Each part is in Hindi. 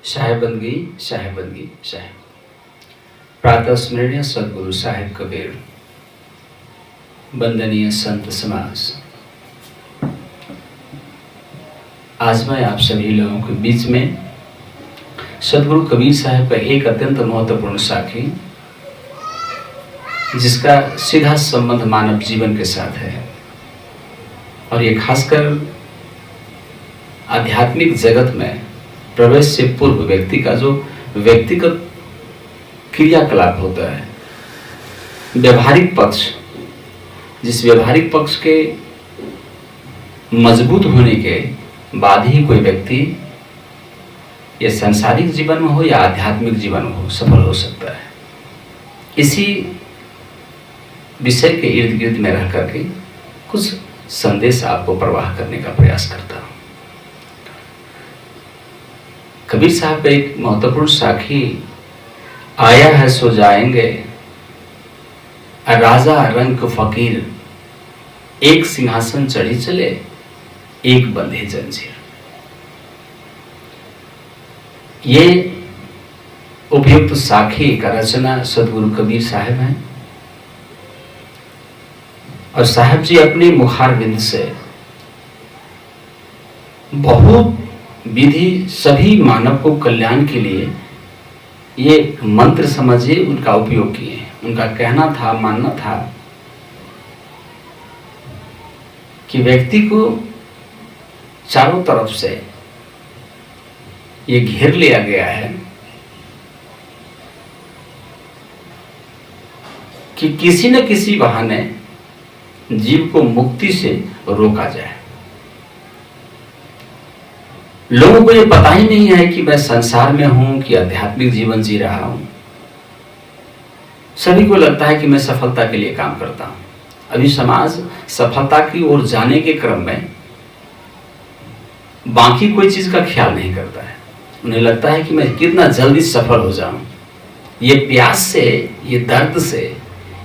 साहेबंदगी साहेबंदगी साहेब। प्रातः स्मरणीय सदगुरु साहेब कबीर, वंदनीय संत समाज। आज मैं आप सभी लोगों के बीच में सदगुरु कबीर साहब का एक अत्यंत महत्वपूर्ण साखी, जिसका सीधा संबंध मानव जीवन के साथ है, और ये खासकर आध्यात्मिक जगत में प्रवेश से पूर्व व्यक्ति का जो व्यक्तिगत क्रियाकलाप होता है, व्यवहारिक पक्ष, जिस व्यवहारिक पक्ष के मजबूत होने के बाद ही कोई व्यक्ति या सांसारिक जीवन में हो या आध्यात्मिक जीवन में हो सफल हो सकता है। इसी विषय के इर्द गिर्द में रह करके कुछ संदेश आपको प्रवाह करने का प्रयास करता हूँ। कबीर साहब का एक महत्वपूर्ण साखी, आया है सो जाएंगे, राजा रंग फकीर, एक सिंहासन चढ़ी चले, एक बंधे जंजीर। ये उपयुक्त साखी का रचना सदगुरु कबीर साहब हैं, और साहब जी अपने मुखारविंद से बहुत विधि सभी मानव को कल्याण के लिए ये मंत्र समझिए उनका उपयोग किए। उनका कहना था, मानना था कि व्यक्ति को चारों तरफ से ये घेर लिया गया है कि किसी न किसी बहाने जीव को मुक्ति से रोका जाए। लोगों को ये पता ही नहीं है कि मैं संसार में हूं कि आध्यात्मिक जीवन जी रहा हूं। सभी को लगता है कि मैं सफलता के लिए काम करता हूं। अभी समाज सफलता की ओर जाने के क्रम में बाकी कोई चीज का ख्याल नहीं करता है। उन्हें लगता है कि मैं कितना जल्दी सफल हो जाऊं। ये प्यास से, ये दर्द से,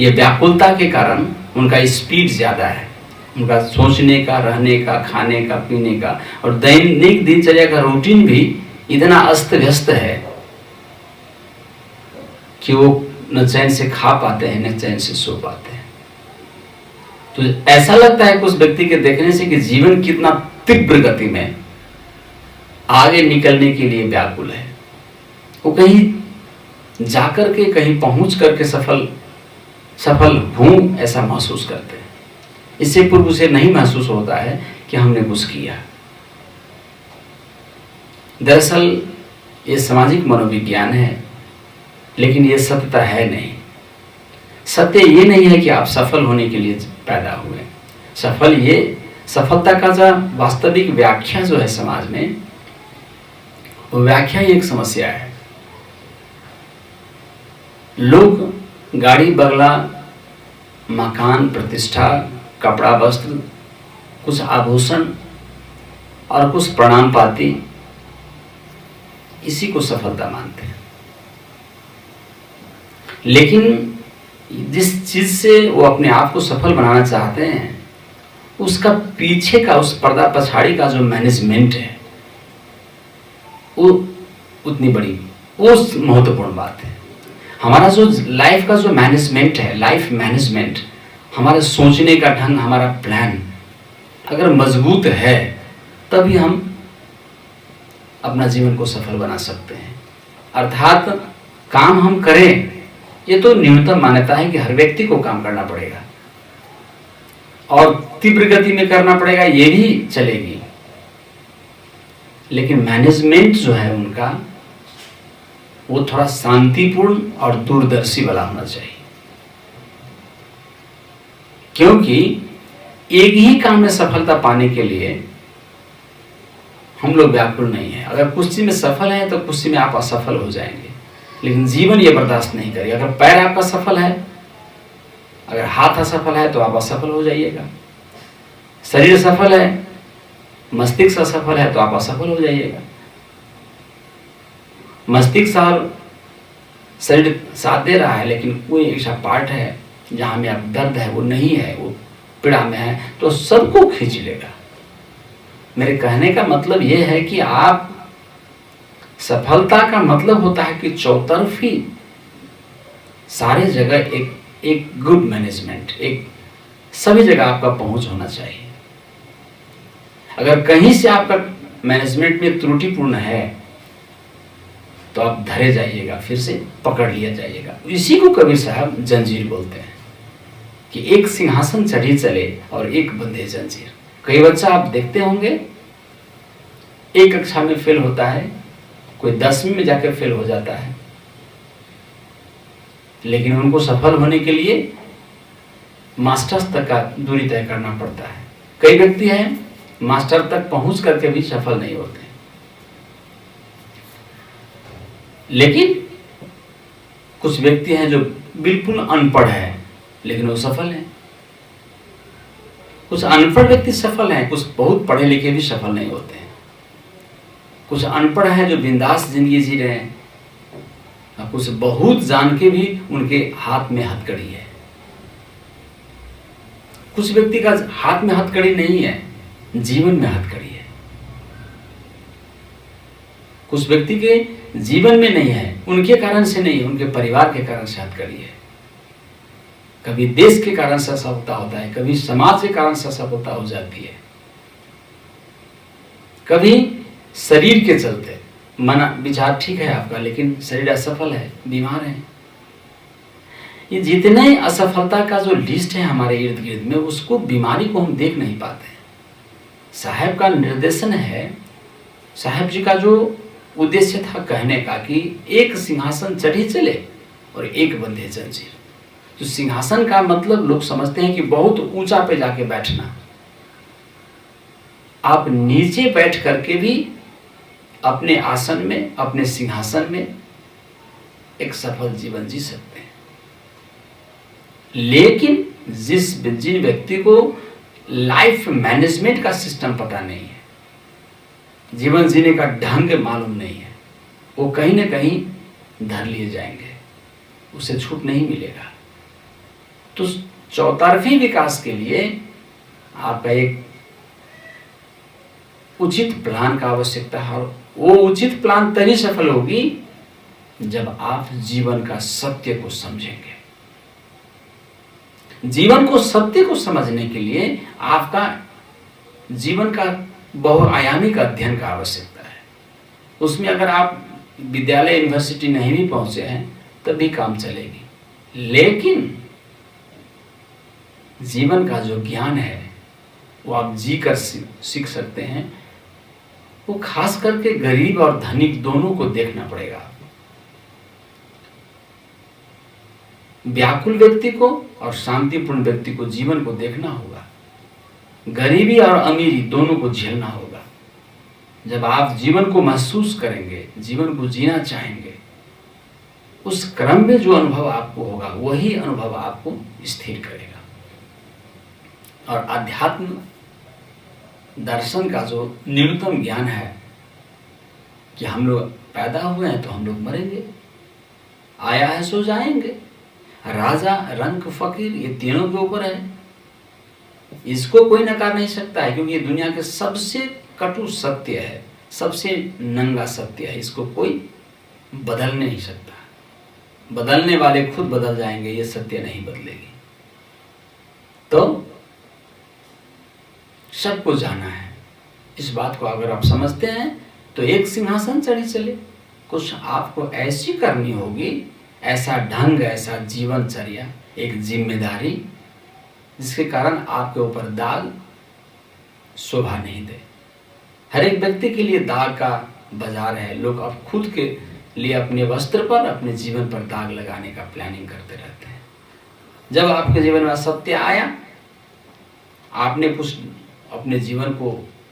ये व्याकुलता के कारण उनका स्पीड ज्यादा है। उनका सोचने का, रहने का, खाने का, पीने का और दैनिक दिनचर्या का रूटीन भी इतना अस्त व्यस्त है कि वो न चैन से खा पाते हैं, न चैन से सो पाते हैं। तो ऐसा लगता है उस व्यक्ति के देखने से कि जीवन कितना तीव्र गति में आगे निकलने के लिए व्याकुल है। वो कहीं जाकर के, कहीं पहुंच करके सफल हूं ऐसा महसूस करते हैं। इससे पूर्व उसे नहीं महसूस होता है कि हमने कुछ किया। दरअसल ये सामाजिक मनोविज्ञान है, लेकिन ये सत्यता है नहीं। सत्य ये नहीं है कि आप सफल होने के लिए पैदा हुए। सफलता का जो वास्तविक व्याख्या जो है समाज में, वो व्याख्या ही एक समस्या है। लोग गाड़ी बंगला, मकान, प्रतिष्ठा, कपड़ा, वस्त्र, कुछ आभूषण और कुछ प्रणाम पाती, इसी को सफलता मानते हैं। लेकिन जिस चीज से वो अपने आप को सफल बनाना चाहते हैं, उसका पीछे का, उस पर्दा पछाड़ी का जो मैनेजमेंट है, वो उतनी बड़ी, वो महत्वपूर्ण बात है। हमारा जो लाइफ का जो मैनेजमेंट है, लाइफ मैनेजमेंट, हमारे सोचने का ढंग, हमारा प्लान अगर मजबूत है, तभी हम अपना जीवन को सफल बना सकते हैं। अर्थात काम हम करें, ये तो न्यूनतम मान्यता है कि हर व्यक्ति को काम करना पड़ेगा और तीव्र गति में करना पड़ेगा, ये भी चलेगी। लेकिन मैनेजमेंट जो है उनका, वो थोड़ा शांतिपूर्ण और दूरदर्शी वाला होना चाहिए। क्योंकि एक ही काम में सफलता पाने के लिए हम लोग व्याकुल नहीं है। अगर कुछ चीज में सफल है तो कुछ चीज में आप असफल हो जाएंगे, लेकिन जीवन ये बर्दाश्त नहीं करेगा। अगर पैर आपका सफल है, अगर हाथ असफल है तो आप असफल हो जाइएगा। शरीर सफल है, मस्तिष्क असफल है तो आप असफल हो जाइएगा। मस्तिष्क और शरीर साथ दे रहा है, लेकिन कोई ऐसा पार्ट है जहां में आप दर्द है, वो नहीं है, वो पीड़ा में है, तो सबको खींच लेगा। मेरे कहने का मतलब यह है कि आप सफलता का मतलब होता है कि चौतरफी सारे जगह एक गुड मैनेजमेंट, एक सभी जगह आपका पहुंच होना चाहिए। अगर कहीं से आपका मैनेजमेंट में त्रुटिपूर्ण है तो आप धरे जाइएगा, फिर से पकड़ लिया जाइएगा। इसी को कबीर साहब जंजीर बोलते हैं कि एक सिंहासन चढ़ी चले और एक बंधे जंजीर। कई बच्चा आप देखते होंगे एक कक्षा में फेल होता है, कोई 10वीं में जाकर फेल हो जाता है, लेकिन उनको सफल होने के लिए मास्टर्स तक का दूरी तय करना पड़ता है। कई व्यक्ति हैं मास्टर तक पहुंच करके भी सफल नहीं होते, लेकिन कुछ व्यक्ति हैं जो बिल्कुल अनपढ़ है लेकिन वो सफल हैं। कुछ अनपढ़ व्यक्ति सफल हैं, कुछ बहुत पढ़े लिखे भी सफल नहीं होते हैं। कुछ अनपढ़ हैं जो बिंदास जिंदगी जी रहे हैं, और कुछ बहुत जान के भी उनके हाथ में हथकड़ी है। कुछ व्यक्ति का हाथ में हथकड़ी नहीं है, जीवन में हथकड़ी है। कुछ व्यक्ति के जीवन में नहीं है, उनके कारण से नहीं, उनके परिवार के कारण से हथकड़ी है। कभी देश के कारण से असफलता होता है, कभी समाज के कारण से असफलता हो जाती है, कभी शरीर के चलते। मन विचार ठीक है आपका, लेकिन शरीर असफल है, बीमार है। ये जितने असफलता का जो लिस्ट है हमारे इर्द गिर्द में, उसको बीमारी को हम देख नहीं पाते। साहब का निर्देशन है, साहब जी का जो उद्देश्य था कहने का कि एक सिंहासन चढ़ी चले और एक बंधे जंजीर। तो सिंहासन का मतलब लोग समझते हैं कि बहुत ऊंचा पे जाके बैठना। आप नीचे बैठ करके भी अपने आसन में, अपने सिंहासन में एक सफल जीवन जी सकते हैं। लेकिन जिन व्यक्ति को लाइफ मैनेजमेंट का सिस्टम पता नहीं है, जीवन जीने का ढंग मालूम नहीं है, वो कहीं ना कहीं धर लिए जाएंगे, उसे छूट नहीं मिलेगा। तो चौतरफी विकास के लिए आपका एक उचित प्लान का आवश्यकता है, और वो उचित प्लान तभी सफल होगी जब आप जीवन का सत्य को समझेंगे। जीवन को सत्य को समझने के लिए आपका जीवन का बहुआयामिक अध्ययन का आवश्यकता है। उसमें अगर आप विद्यालय यूनिवर्सिटी नहीं भी पहुंचे हैं तब भी काम चलेगी, लेकिन जीवन का जो ज्ञान है वो आप जी कर सीख सकते हैं। वो खास करके गरीब और धनिक दोनों को देखना पड़ेगा। व्याकुल व्यक्ति को और शांतिपूर्ण व्यक्ति को जीवन को देखना होगा। गरीबी और अमीरी दोनों को झेलना होगा। जब आप जीवन को महसूस करेंगे, जीवन को जीना चाहेंगे, उस क्रम में जो अनुभव आपको होगा वही अनुभव आपको स्थिर करेगा। और अध्यात्म दर्शन का जो न्यूनतम ज्ञान है कि हम लोग पैदा हुए हैं तो हम लोग मरेंगे, आया है सो जाएंगे, राजा रंक फकीर ये तीनों के ऊपर है। इसको कोई नकार नहीं सकता है, क्योंकि ये दुनिया के सबसे कटु सत्य है, सबसे नंगा सत्य है। इसको कोई बदल नहीं सकता। बदलने वाले खुद बदल जाएंगे, ये सत्य नहीं बदलेगी। तो सबको जाना है। इस बात को अगर आप समझते हैं तो एक सिंहासन चढ़ी चले। कुछ आपको ऐसी करनी होगी, ऐसा ढंग, ऐसा जीवनचर्या, एक जिम्मेदारी जिसके कारण आपके ऊपर दाग शोभा नहीं दे। हर एक व्यक्ति के लिए दाग का बाजार है। लोग अब खुद के लिए अपने वस्त्र पर, अपने जीवन पर दाग लगाने का प्लानिंग करते रहते हैं। जब आपके जीवन में असत्य आया, आपने कुछ अपने जीवन को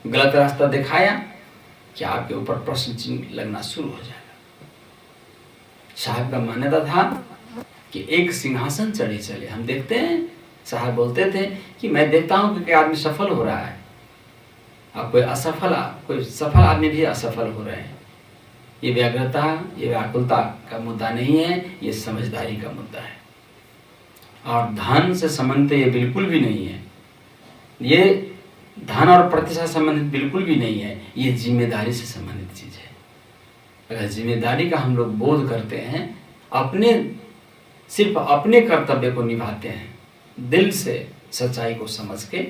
गलत रास्ता दिखाया, कि आपके ऊपर प्रश्न चिन्ह लगना शुरू हो जाएगा। साहब का मान्यता था कि एक सिंहासन चढ़ी चले। हम देखते हैं साहब बोलते थे कि मैं देखता हूं कि आदमी सफल हो रहा है, अब कोई सफल आदमी भी असफल हो रहे हैं। ये व्यग्रता, ये व्याकुलता का मुद्दा नहीं है, ये समझदारी का मुद्दा है। और धन से संबंधित ये बिल्कुल भी नहीं है, ये धन और प्रतिष्ठा संबंधित बिल्कुल भी नहीं है, ये जिम्मेदारी से संबंधित चीज है। अगर जिम्मेदारी का हम लोग बोध करते हैं, सिर्फ अपने कर्तव्य को निभाते हैं, दिल से सच्चाई को समझ के,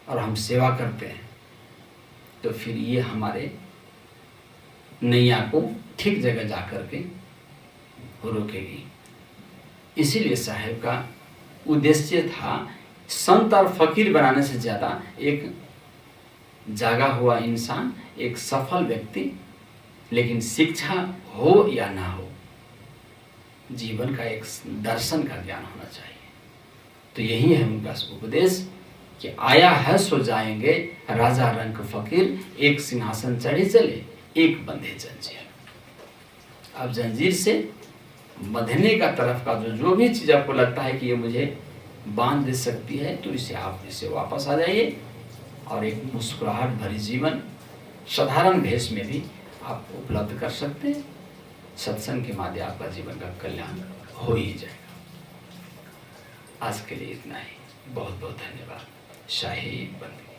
और हम सेवा करते हैं, तो फिर ये हमारे नैया को ठीक जगह जा कर के रोकेगी। इसीलिए साहेब का उद्देश्य था संत और फकीर बनाने से ज़्यादा एक जागा हुआ इंसान, एक सफल व्यक्ति, लेकिन शिक्षा हो या ना हो, जीवन का एक दर्शन का ज्ञान होना चाहिए। तो यही है उनका उपदेश कि आया है सो जाएंगे, राजा रंक फकीर, एक सिंहासन चढ़े चले, एक बंधे जंजीर। अब जंजीर से बंधने का तरफ का जो भी चीज़ आपको लगता है कि ये मुझे बांध दे सकती है, तो इसे वापस आ जाइए और एक मुस्कुराहट भरी जीवन साधारण भेष में भी आप उपलब्ध कर सकते हैं। सत्संग के माध्यम आपका जीवन का कल्याण हो ही जाएगा। आज के लिए इतना ही। बहुत बहुत धन्यवाद। शाही बंदी।